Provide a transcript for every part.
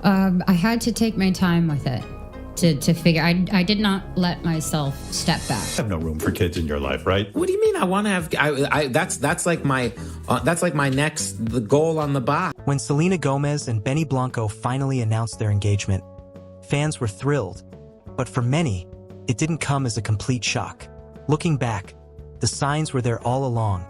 I had to take my time with it to figure. I did not let myself step back. I have no room for kids in your life, right? What do you mean? I want to have. That's like my the goal on the box. When Selena Gomez and Benny Blanco finally announced their engagement, fans were thrilled, but for many, it didn't come as a complete shock. Looking back, the signs were there all along,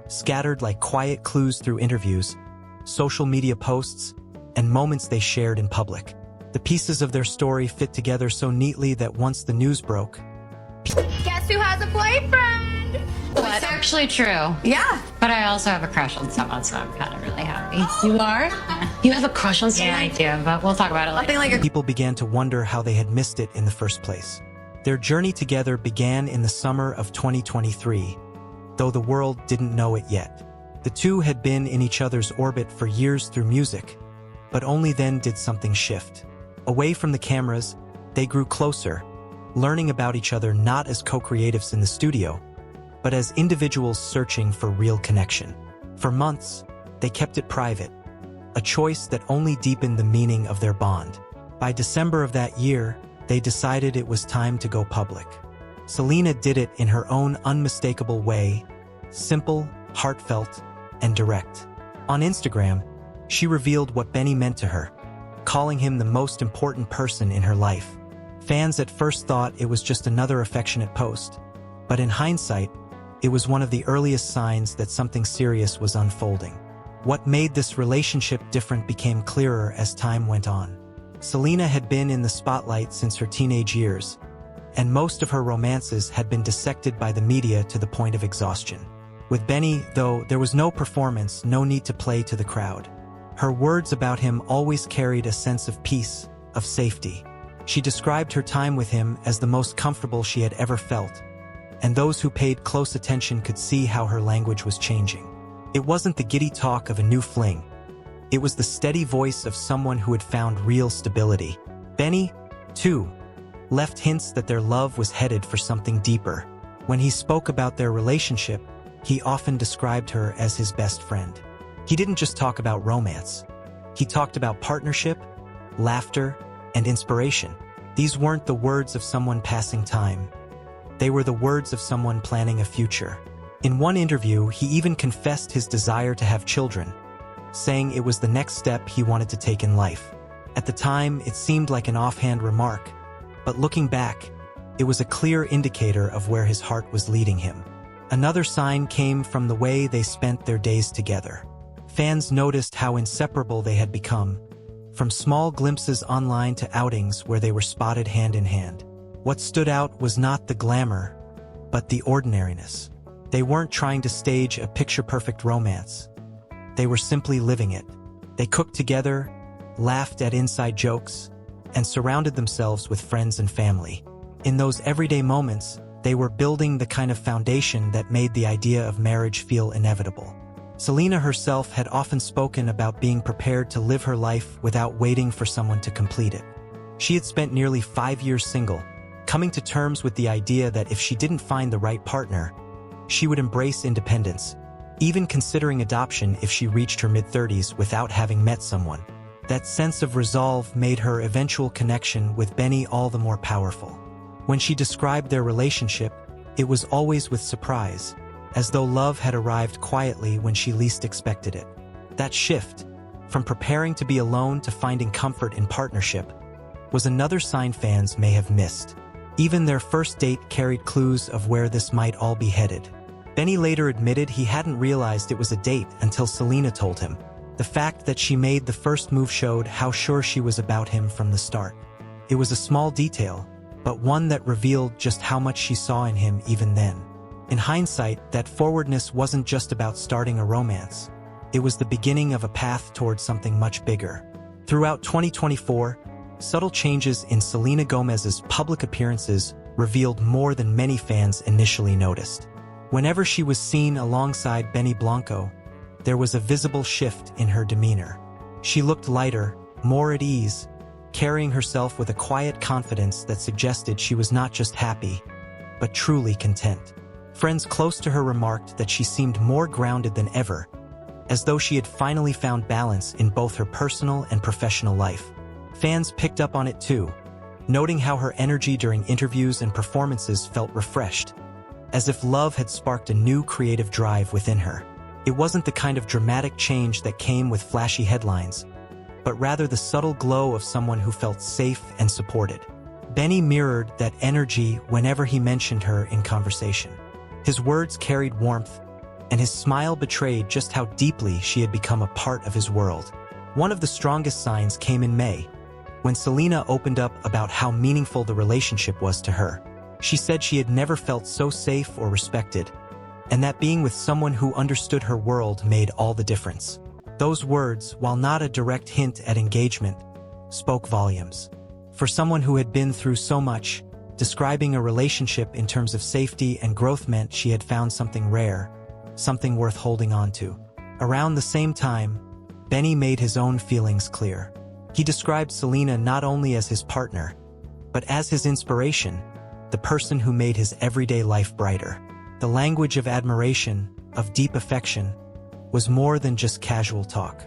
scattered like quiet clues through interviews, social media posts, and moments they shared in public. The pieces of their story fit together so neatly that once the news broke, guess who has a boyfriend? It's actually true. Yeah. But I also have a crush on someone, so I'm kind of really happy. You are? You have a crush on someone? Yeah, I do, but we'll talk about it later. Nothing like a people began to wonder how they had missed it in the first place. Their journey together began in the summer of 2023, though the world didn't know it yet. The two had been in each other's orbit for years through music, but only then did something shift. Away from the cameras, they grew closer, learning about each other not as co-creatives in the studio, but as individuals searching for real connection. For months, they kept it private, a choice that only deepened the meaning of their bond. By December of that year, they decided it was time to go public. Selena did it in her own unmistakable way, simple, heartfelt, and direct. On Instagram, she revealed what Benny meant to her, calling him the most important person in her life. Fans at first thought it was just another affectionate post, but in hindsight, it was one of the earliest signs that something serious was unfolding. What made this relationship different became clearer as time went on. Selena had been in the spotlight since her teenage years, and most of her romances had been dissected by the media to the point of exhaustion. With Benny, though, there was no performance, no need to play to the crowd. Her words about him always carried a sense of peace, of safety. She described her time with him as the most comfortable she had ever felt, and those who paid close attention could see how her language was changing. It wasn't the giddy talk of a new fling. It was the steady voice of someone who had found real stability. Benny, too, left hints that their love was headed for something deeper. When he spoke about their relationship, he often described her as his best friend. He didn't just talk about romance. He talked about partnership, laughter, and inspiration. These weren't the words of someone passing time. They were the words of someone planning a future. In one interview, he even confessed his desire to have children, saying it was the next step he wanted to take in life. At the time, it seemed like an offhand remark, but looking back, it was a clear indicator of where his heart was leading him. Another sign came from the way they spent their days together. Fans noticed how inseparable they had become, from small glimpses online to outings where they were spotted hand in hand. What stood out was not the glamour, but the ordinariness. They weren't trying to stage a picture-perfect romance. They were simply living it. They cooked together, laughed at inside jokes, and surrounded themselves with friends and family. In those everyday moments, they were building the kind of foundation that made the idea of marriage feel inevitable. Selena herself had often spoken about being prepared to live her life without waiting for someone to complete it. She had spent nearly 5 years single, coming to terms with the idea that if she didn't find the right partner, she would embrace independence, even considering adoption if she reached her mid-30s without having met someone. That sense of resolve made her eventual connection with Benny all the more powerful. When she described their relationship, it was always with surprise, as though love had arrived quietly when she least expected it. That shift, from preparing to be alone to finding comfort in partnership, was another sign fans may have missed. Even their first date carried clues of where this might all be headed. Benny later admitted he hadn't realized it was a date until Selena told him. The fact that she made the first move showed how sure she was about him from the start. It was a small detail, but one that revealed just how much she saw in him even then. In hindsight, that forwardness wasn't just about starting a romance. It was the beginning of a path towards something much bigger. Throughout 2024, subtle changes in Selena Gomez's public appearances revealed more than many fans initially noticed. Whenever she was seen alongside Benny Blanco, there was a visible shift in her demeanor. She looked lighter, more at ease, carrying herself with a quiet confidence that suggested she was not just happy, but truly content. Friends close to her remarked that she seemed more grounded than ever, as though she had finally found balance in both her personal and professional life. Fans picked up on it too, noting how her energy during interviews and performances felt refreshed, as if love had sparked a new creative drive within her. It wasn't the kind of dramatic change that came with flashy headlines, but rather the subtle glow of someone who felt safe and supported. Benny mirrored that energy whenever he mentioned her in conversation. His words carried warmth, and his smile betrayed just how deeply she had become a part of his world. One of the strongest signs came in May, when Selena opened up about how meaningful the relationship was to her. She said she had never felt so safe or respected, and that being with someone who understood her world made all the difference. Those words, while not a direct hint at engagement, spoke volumes. For someone who had been through so much, describing a relationship in terms of safety and growth meant she had found something rare, something worth holding on to. Around the same time, Benny made his own feelings clear. He described Selena not only as his partner, but as his inspiration, the person who made his everyday life brighter. The language of admiration, of deep affection, was more than just casual talk.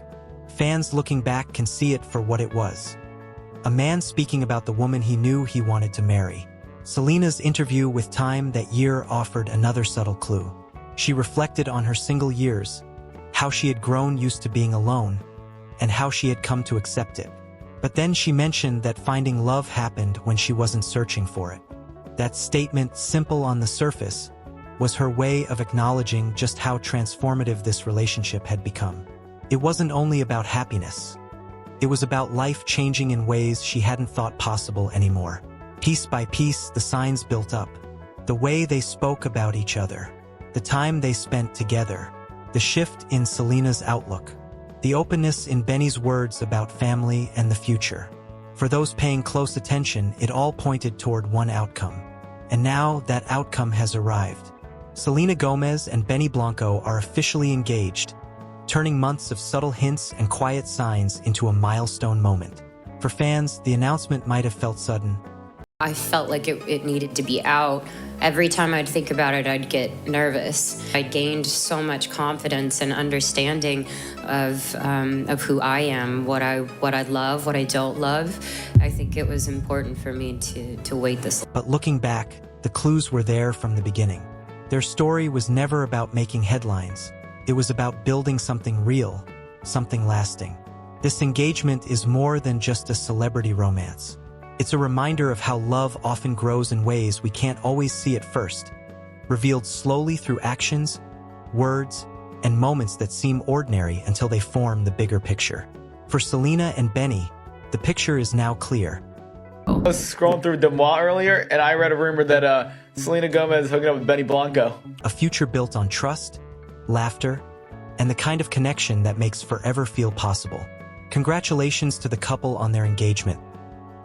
Fans looking back can see it for what it was. A man speaking about the woman he knew he wanted to marry. Selena's interview with Time that year offered another subtle clue. She reflected on her single years, how she had grown used to being alone, and how she had come to accept it. But then she mentioned that finding love happened when she wasn't searching for it. That statement, simple on the surface, was her way of acknowledging just how transformative this relationship had become. It wasn't only about happiness. It was about life changing in ways she hadn't thought possible anymore. Piece by piece, the signs built up. The way they spoke about each other, the time they spent together, the shift in Selena's outlook, the openness in Benny's words about family and the future. For those paying close attention, it all pointed toward one outcome. And now that outcome has arrived. Selena Gomez and Benny Blanco are officially engaged, turning months of subtle hints and quiet signs into a milestone moment. For fans, the announcement might have felt sudden. I felt like it needed to be out. Every time I'd think about it, I'd get nervous. I gained so much confidence and understanding of who I am, what I love, what I don't love. I think it was important for me to wait this. But looking back, the clues were there from the beginning. Their story was never about making headlines. It was about building something real, something lasting. This engagement is more than just a celebrity romance. It's a reminder of how love often grows in ways we can't always see at first, revealed slowly through actions, words, and moments that seem ordinary until they form the bigger picture. For Selena and Benny, the picture is now clear. I was scrolling through Demois earlier, and I read a rumor that Selena Gomez is hooking up with Benny Blanco. A future built on trust, laughter, and the kind of connection that makes forever feel possible. Congratulations to the couple on their engagement.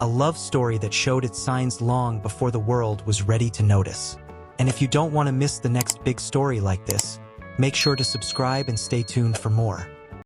A love story that showed its signs long before the world was ready to notice. And if you don't want to miss the next big story like this, make sure to subscribe and stay tuned for more.